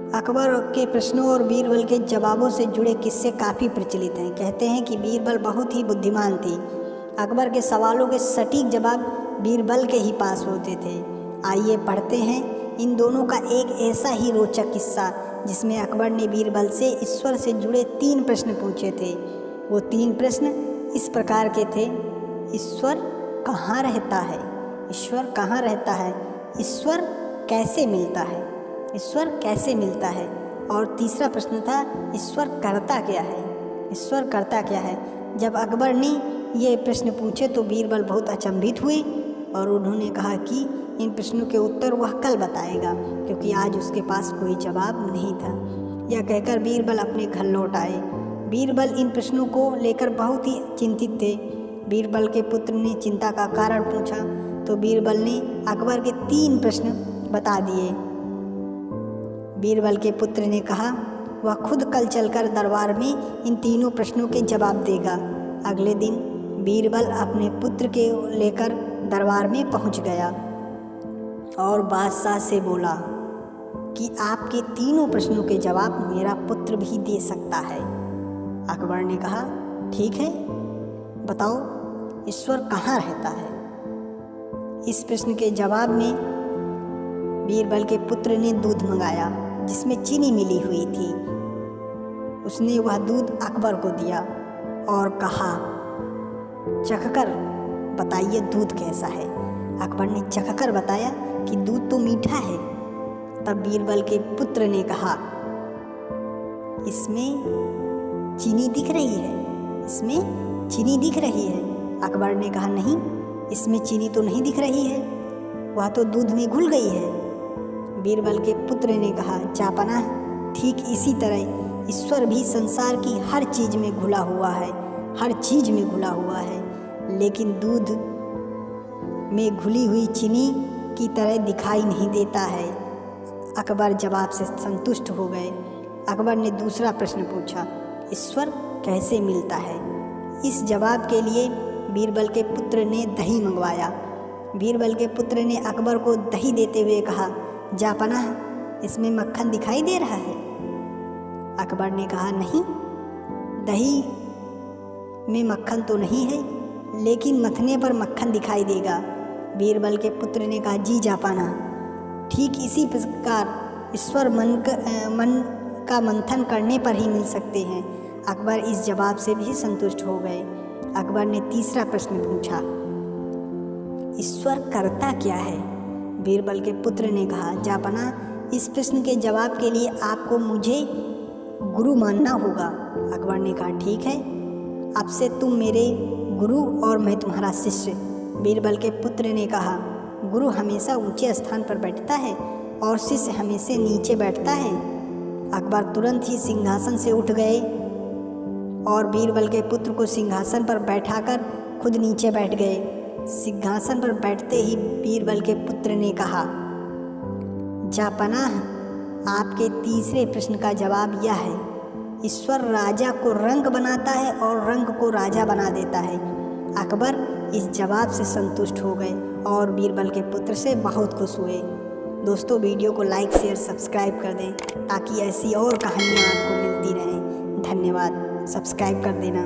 अकबर के प्रश्नों और बीरबल के जवाबों से जुड़े किस्से काफ़ी प्रचलित हैं। कहते हैं कि बीरबल बहुत ही बुद्धिमान थी। अकबर के सवालों के सटीक जवाब बीरबल के ही पास होते थे। आइए पढ़ते हैं इन दोनों का एक ऐसा ही रोचक किस्सा जिसमें अकबर ने बीरबल से ईश्वर से जुड़े 3 प्रश्न पूछे थे। वो 3 प्रश्न इस प्रकार के थे। ईश्वर कहाँ रहता है? ईश्वर कहाँ रहता है? ईश्वर कैसे मिलता है? ईश्वर कैसे मिलता है? और तीसरा प्रश्न था, ईश्वर करता क्या है? ईश्वर करता क्या है? जब अकबर ने ये प्रश्न पूछे तो बीरबल बहुत अचंभित हुए और उन्होंने कहा कि इन प्रश्नों के उत्तर वह कल बताएगा, क्योंकि आज उसके पास कोई जवाब नहीं था। यह कहकर बीरबल अपने घर लौट आए। बीरबल इन प्रश्नों को लेकर बहुत ही चिंतित थे। बीरबल के पुत्र ने चिंता का कारण पूछा तो बीरबल ने अकबर के 3 प्रश्न बता दिए। बीरबल के पुत्र ने कहा वह खुद कल चलकर दरबार में इन तीनों प्रश्नों के जवाब देगा। अगले दिन बीरबल अपने पुत्र के लेकर दरबार में पहुंच गया और बादशाह से बोला कि आपके तीनों प्रश्नों के जवाब मेरा पुत्र भी दे सकता है। अकबर ने कहा ठीक है, बताओ ईश्वर कहाँ रहता है? इस प्रश्न के जवाब में बीरबल के पुत्र ने दूध मंगाया जिसमें चीनी मिली हुई थी। उसने वह दूध अकबर को दिया और कहा चखकर बताइए दूध कैसा है। अकबर ने चखकर बताया कि दूध तो मीठा है। तब बीरबल के पुत्र ने कहा इसमें चीनी दिख रही है, इसमें चीनी दिख रही है। अकबर ने कहा नहीं, इसमें चीनी तो नहीं दिख रही है, वह तो दूध में घुल गई है। बीरबल के पुत्र ने कहा जापना, ठीक इसी तरह ईश्वर भी संसार की हर चीज़ में घुला हुआ है, हर चीज़ में घुला हुआ है, लेकिन दूध में घुली हुई चीनी की तरह दिखाई नहीं देता है। अकबर जवाब से संतुष्ट हो गए। अकबर ने दूसरा प्रश्न पूछा, ईश्वर कैसे मिलता है? इस जवाब के लिए बीरबल के पुत्र ने दही मंगवाया। बीरबल के पुत्र ने अकबर को दही देते हुए कहा जापना, इसमें मक्खन दिखाई दे रहा है। अकबर ने कहा नहीं, दही में मक्खन तो नहीं है, लेकिन मथने पर मक्खन दिखाई देगा। बीरबल के पुत्र ने कहा जी जापाना, ठीक इसी प्रकार ईश्वर मन का मंथन करने पर ही मिल सकते हैं। अकबर इस जवाब से भी संतुष्ट हो गए। अकबर ने तीसरा प्रश्न पूछा, ईश्वर करता क्या है? बीरबल के पुत्र ने कहा जापना, इस प्रश्न के जवाब के लिए आपको मुझे गुरु मानना होगा। अकबर ने कहा ठीक है, अब से तुम मेरे गुरु और मैं तुम्हारा शिष्य। बीरबल के पुत्र ने कहा गुरु हमेशा ऊंचे स्थान पर बैठता है और शिष्य हमेशा नीचे बैठता है। अकबर तुरंत ही सिंहासन से उठ गए और बीरबल के पुत्र को सिंहासन पर बैठाकर खुद नीचे बैठ गए। सिंहासन पर बैठते ही बीरबल के पुत्र ने कहा जापना, आपके तीसरे प्रश्न का जवाब यह है, ईश्वर राजा को रंक बनाता है और रंक को राजा बना देता है। अकबर इस जवाब से संतुष्ट हो गए और बीरबल के पुत्र से बहुत खुश हुए। दोस्तों, वीडियो को लाइक शेयर सब्सक्राइब कर दें ताकि ऐसी और कहानियाँ आपको मिलती रहें। धन्यवाद। सब्सक्राइब कर देना।